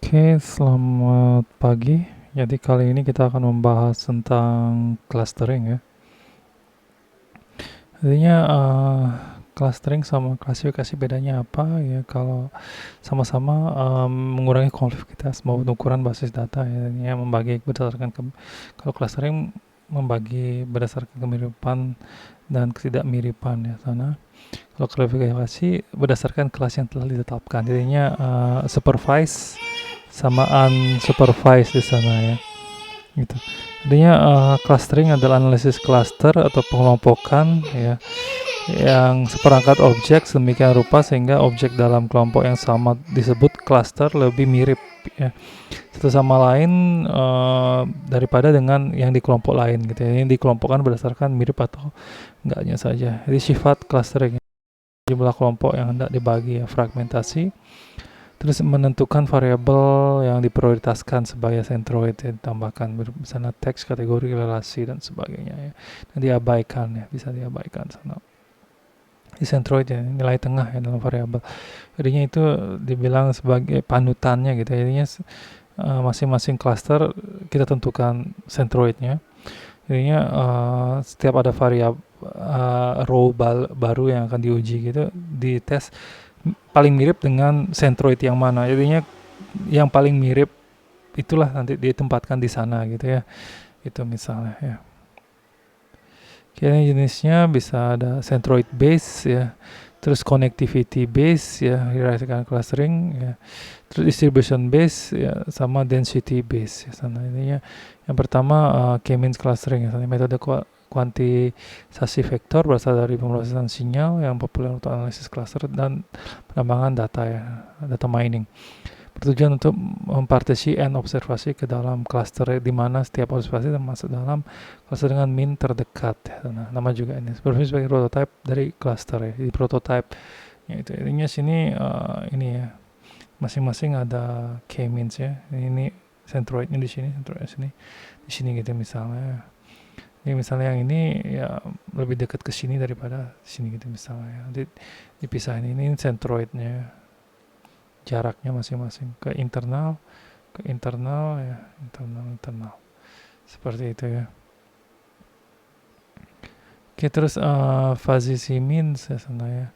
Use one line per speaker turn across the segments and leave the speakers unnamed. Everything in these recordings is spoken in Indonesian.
Oke, selamat pagi. Jadi kali ini kita akan membahas tentang clustering ya. Intinya clustering sama klasifikasi bedanya apa ya? Kalau sama-sama mengurangi konfliktivitas maupun ukuran basis data ya. Ini membagi berdasarkan kalau clustering membagi berdasarkan kemiripan dan ketidakmiripan ya sana. Kalau klasifikasi berdasarkan kelas yang telah ditetapkan. Jadinya supervise sama unsupervised di sana ya. Gitu. Artinya clustering adalah analisis cluster atau pengelompokan ya yang seperangkat objek sedemikian rupa sehingga objek dalam kelompok yang sama disebut cluster lebih mirip ya satu sama lain daripada dengan yang di kelompok lain gitu ya. Yang dikelompokkan berdasarkan mirip atau enggaknya saja. Jadi sifat clustering jumlah kelompok yang hendak dibagi ya, fragmentasi. Terus menentukan variabel yang diprioritaskan sebagai centroid ya, ditambahkan misalnya teks, kategori, relasi dan sebagainya ya. Dan diabaikan ya, bisa diabaikan sana. Di centroid ya, nilai tengah ya dalam variabel. Jadinya itu dibilang sebagai panutannya gitu. Jadinya masing-masing cluster kita tentukan centroidnya. Jadinya setiap ada variabel row baru yang akan diuji gitu, dites paling mirip dengan centroid yang mana. Jadinya yang paling mirip itulah nanti ditempatkan di sana gitu ya. Itu misalnya ya. Kira jenisnya bisa ada centroid base ya, terus connectivity base ya, hierarchical clustering ya, terus distribution base ya, sama density base ya sana. Ininya yang pertama K-means clustering ya, sana. Metode kuantisasi vektor berasal dari pemrosesan sinyal yang populer untuk analisis cluster dan penambangan data ya, data mining. Bertujuan untuk mempartisi n observasi ke dalam cluster di mana setiap observasi termasuk dalam cluster dengan min terdekat ya. Nah, nama juga ini berfungsi sebagai prototype dari cluster ya. Di prototype ya itu intinya sini ini ya. Masing-masing ada k-means ya. Ini centroidnya di sini, centroidnya sini. Di sini gitu misalnya. Ini misalnya yang ini ya lebih dekat ke sini daripada sini gitu misalnya. Nanti dipisahin ini centroidnya. Jaraknya masing-masing ke internal ya, internal seperti itu ya. Oke, terus fuzzy C-means ya sana ya,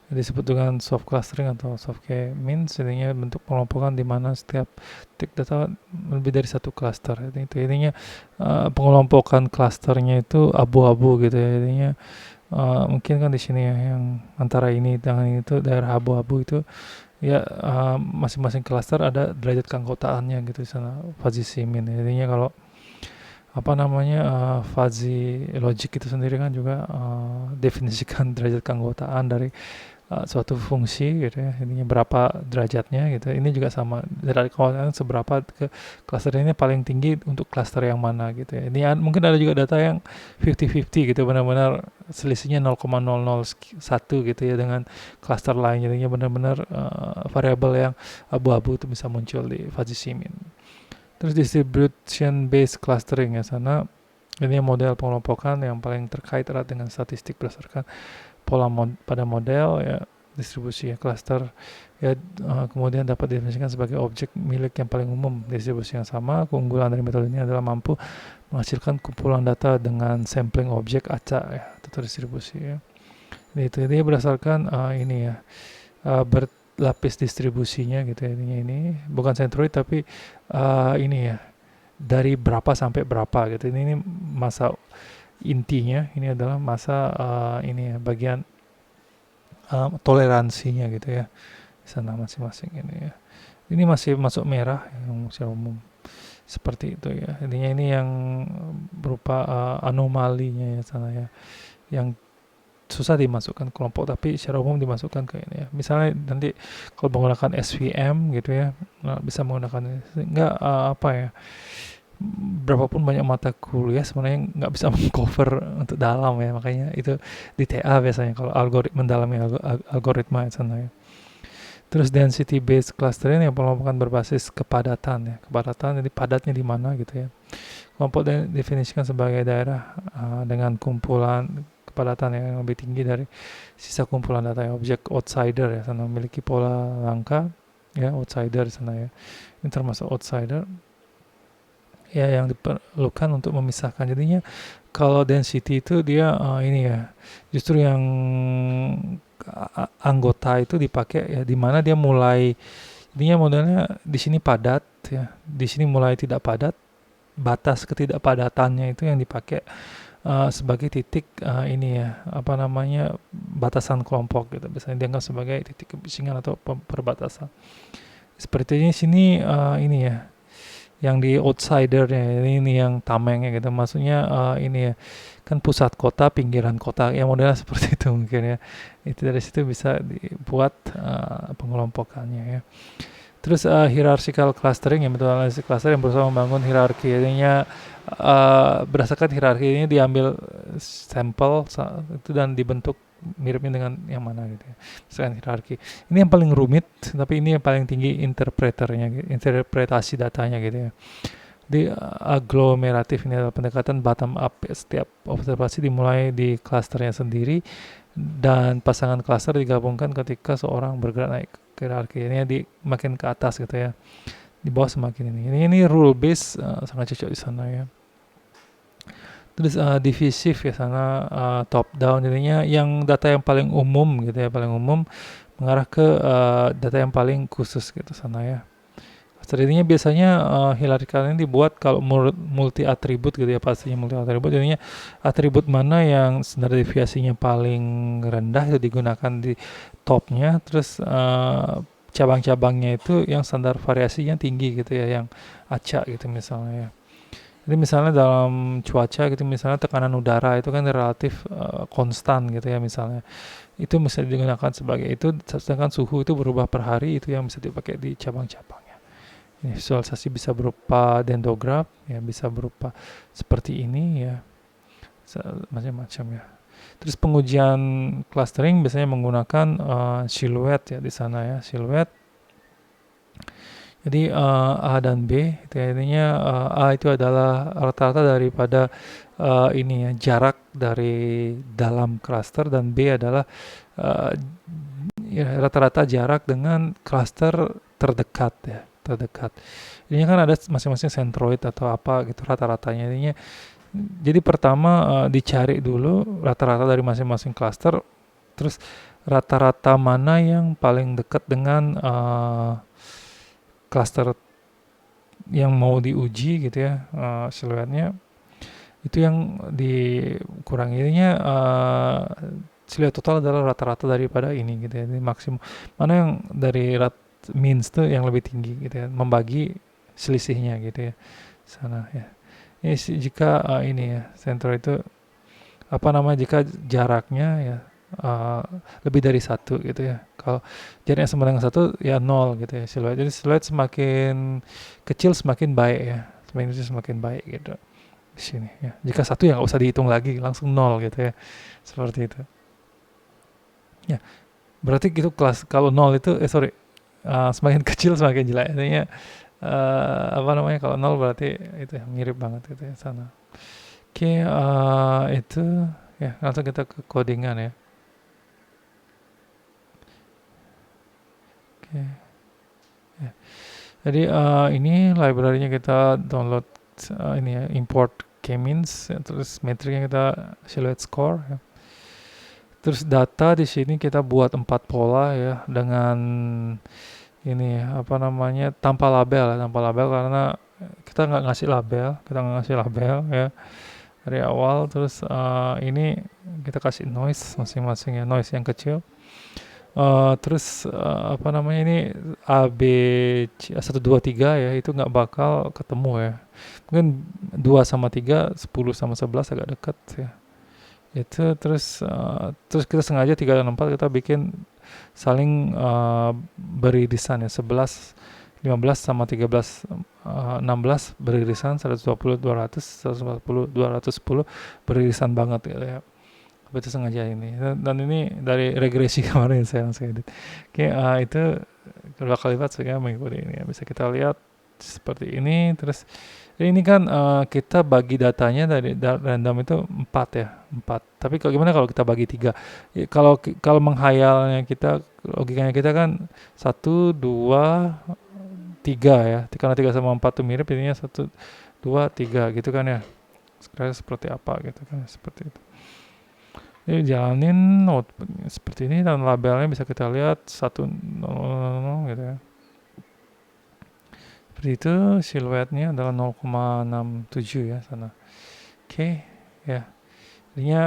disebut dengan soft clustering atau soft K-means. Jadinya bentuk pengelompokan di mana setiap titik data lebih dari satu cluster. Itu intinya pengelompokan clusternya itu abu-abu gitu ya. Jadinya mungkin kan di sini ya yang antara ini dengan ini itu daerah abu-abu itu ya masing-masing cluster ada derajat keanggotaannya gitu di sana fuzzy C-mean. Jadinya kalau apa namanya fuzzy logic itu sendiri kan juga definisikan derajat keanggotaan dari suatu fungsi gitu ya. Ininya berapa derajatnya gitu. Ini juga sama derajat keanggotaan seberapa ke cluster ini paling tinggi untuk cluster yang mana gitu ya. Ini mungkin ada juga data yang 50-50 gitu, benar-benar selisihnya 0,001 gitu ya dengan cluster lain. Jadinya benar-benar variabel yang abu-abu itu bisa muncul di fuzzy C-mean. Terus distribution based clustering ya sana. Ini model pengelompokan yang paling terkait erat dengan statistik berdasarkan pola pada model ya, distribusi ya, cluster ya kemudian dapat didefinisikan sebagai objek milik yang paling umum. Distribusi yang sama, keunggulan dari metode ini adalah mampu menghasilkan kumpulan data dengan sampling objek acak ya, atau distribusi ya. Jadi itu dia berdasarkan ini ya, berlapis distribusinya gitu ya. Ini bukan centroid tapi ini ya, dari berapa sampai berapa gitu. Ini masa intinya, ini adalah masa ini ya, bagian toleransinya gitu ya di sana masing-masing ini ya. Ini masih masuk merah yang secara umum seperti itu ya. Intinya ini yang berupa anomalinya ya sana ya, yang susah dimasukkan kelompok tapi secara umum dimasukkan ke ini ya. Misalnya nanti kalau menggunakan SVM gitu ya, bisa menggunakan enggak apa ya, berapapun banyak mata kuliah sebenarnya nggak bisa mengcover untuk dalam ya, makanya itu di TA biasanya kalau algoritma mendalami algoritma ya sana ya. Terus density based clustering yang pengelompokan berbasis kepadatan ya, kepadatan jadi padatnya di mana gitu ya. Kelompok definisikan sebagai daerah dengan kumpulan kepadatan yang lebih tinggi dari sisa kumpulan data ya. Objek outsider ya sana memiliki pola langka ya, outsider di sana ya. Ini termasuk outsider ya yang diperlukan untuk memisahkan. Jadinya kalau density itu dia ini ya, justru yang anggota itu dipakai ya di mana dia mulai, jadinya modelnya di sini padat ya, di sini mulai tidak padat, batas ketidakpadatannya itu yang dipakai sebagai titik ini ya, apa namanya, batasan kelompok gitu. Biasanya dianggap sebagai titik kebisingan atau perbatasan. Seperti ini sini ini ya, yang di outsidernya ini yang tamengnya gitu. Maksudnya ini ya, kan pusat kota, pinggiran kota, ya modelnya seperti itu mungkin ya. Itu dari situ bisa dibuat pengelompokannya ya. Terus hierarchical clustering ya, metodologi cluster yang berusaha membangun hierarki. Artinya berdasarkan hierarki ini diambil sampel itu dan dibentuk miripnya dengan yang mana gitu ya. Misalkan hierarki. Ini yang paling rumit, tapi ini yang paling tinggi interpretasi datanya gitu ya. Di aglomeratif ini adalah pendekatan bottom up. Setiap observasi dimulai di klasternya sendiri dan pasangan klaster digabungkan ketika seorang bergerak naik ke hierarki. Ini di makin ke atas gitu ya. Di bawah semakin ini rule base sangat cocok di sana ya. Terus divisif ya sana, top down, jadinya yang data yang paling umum gitu ya, paling umum mengarah ke data yang paling khusus gitu sana ya. Jadinya biasanya hierarchical ini dibuat kalau multi atribut gitu ya, pastinya multi atribut. Jadinya atribut mana yang standar deviasinya paling rendah itu digunakan di topnya, terus cabang-cabangnya itu yang standar variasinya tinggi gitu ya, yang acak gitu misalnya ya. Jadi misalnya dalam cuaca gitu, misalnya tekanan udara itu kan relatif konstan gitu ya misalnya. Itu bisa digunakan sebagai itu, sedangkan suhu itu berubah per hari, itu yang bisa dipakai di cabang-cabangnya. Ini visualisasi bisa berupa dendrograf ya, bisa berupa seperti ini ya, macam-macam ya. Terus pengujian clustering biasanya menggunakan siluet ya di sana ya, siluet. Jadi A dan B itu artinya A itu adalah rata-rata daripada ini ya, jarak dari dalam cluster, dan B adalah ya, rata-rata jarak dengan cluster terdekat ya, terdekat. Ini kan ada masing-masing centroid atau apa gitu rata-ratanya. Intinya jadi pertama dicari dulu rata-rata dari masing-masing cluster, terus rata-rata mana yang paling dekat dengan cluster yang mau diuji gitu ya, siluetnya itu yang dikuranginya, siluet total adalah rata-rata daripada ini gitu ya. Jadi maksimum mana yang dari means tuh yang lebih tinggi gitu ya, membagi selisihnya gitu ya sana ya. Ini jika ini ya, sentro itu apa namanya, jika jaraknya ya lebih dari 1 gitu ya. Kalau jaraknya sama dengan 1 ya 0 gitu ya siluet. Jadi siluet semakin kecil semakin baik ya. Semakin kecil semakin baik gitu. Di sini ya. Jika 1 ya nggak usah dihitung lagi, langsung 0 gitu ya. Seperti itu. Ya. Berarti gitu kelas kalau 0 itu semakin kecil semakin jelek. Artinya apa namanya, kalau 0 berarti itu ya, mirip banget gitu ya sana. Oke, itu ya, langsung kita ke codingan ya. Oke. Ya. Jadi ini library-nya kita download, ini ya, import k-means, terus metriknya kita silhouette score ya. Terus data di sini kita buat 4 pola ya, dengan ini apa namanya, tanpa label karena kita nggak ngasih label ya dari awal. Terus ini kita kasih noise masing-masing ya, noise yang kecil. Terus apa namanya, ini A, B, C, 1, 2, 3 ya, itu nggak bakal ketemu ya. Mungkin 2 sama 3, 10 sama 11 agak dekat ya. Itu terus kita sengaja 3 dan 4 kita bikin saling beririsan ya, 11, 15 sama 13, 16 beririsan, 120, 200, 140, 210 beririsan banget gitu ya. Itu sengaja ini, dan ini dari regresi kemarin saya langsung edit. Oke, itu kedua kali lipat saya mengikuti ini ya. Bisa kita lihat seperti ini. Terus ini kan kita bagi datanya dari random itu 4 ya, 4. Tapi kalau gimana kalau kita bagi 3? Ya, kalau menghayalnya kita, logikanya kita kan 1, 2, 3 ya. Karena 3 sama 4 tuh mirip, jadinya 1, 2, 3 gitu kan ya. Sekarang seperti apa gitu kan, seperti itu. Jadi jalanin outputnya seperti ini, dan labelnya bisa kita lihat 1, 0, gitu ya. Seperti itu, siluetnya adalah 0,67 ya sana. Oke, ya. Jadinya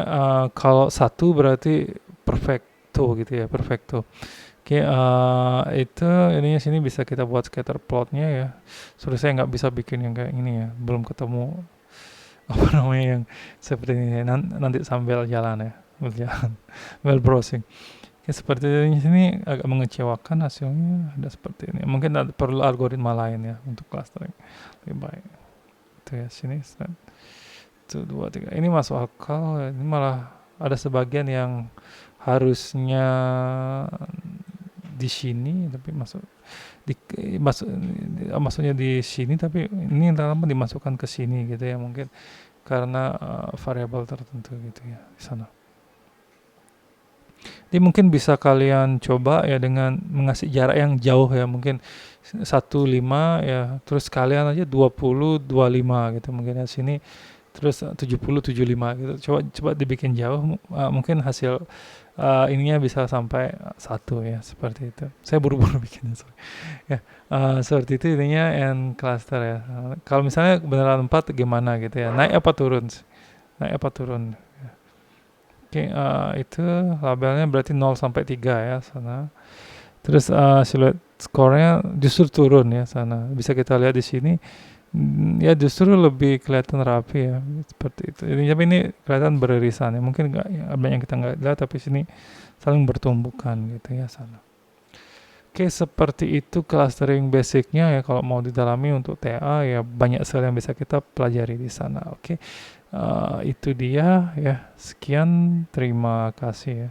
kalau 1 berarti perfecto gitu ya, perfecto. Oke, itu ininya sini bisa kita buat scatter plotnya ya. Sorry saya nggak bisa bikin yang kayak ini ya, belum ketemu apa namanya yang seperti ini. Nanti sambil jalan ya, sambil browsing. Ya, seperti ini sini agak mengecewakan hasilnya, ada seperti ini. Mungkin perlu algoritma lain ya untuk clustering lebih baik. Itu ya sini. 1, 2, 3. Ini masuk akal. Ini malah ada sebagian yang harusnya di sini tapi maksudnya di sini, tapi ini lama dimasukkan ke sini gitu ya, mungkin karena variabel tertentu gitu ya di sana. Jadi mungkin bisa kalian coba ya dengan mengasih jarak yang jauh ya, mungkin 1,5 ya, terus kalian aja 20, 25 gitu mungkin ya sini, terus 70, 75 gitu. Coba dibikin jauh, mungkin hasil ininya bisa sampai 1 ya, seperti itu. Saya buru-buru bikinnya, sorry. Ya, seperti itu ininya and cluster ya. Kalau misalnya beneran 4 gimana gitu ya, naik apa turun? Naik apa turun? Oke, itu labelnya berarti 0 sampai 3 ya sana. Terus siluet skornya justru turun ya sana. Bisa kita lihat di sini. Ya justru lebih kelihatan rapi ya, seperti itu. Tapi ini kelihatan beririsan ya. Mungkin banyak yang kita nggak lihat, tapi sini saling bertumbukan gitu ya sana. Oke, seperti itu clustering basicnya ya. Kalau mau didalami untuk TA ya banyak sekali yang bisa kita pelajari di sana. Oke. Itu dia ya, sekian, terima kasih ya.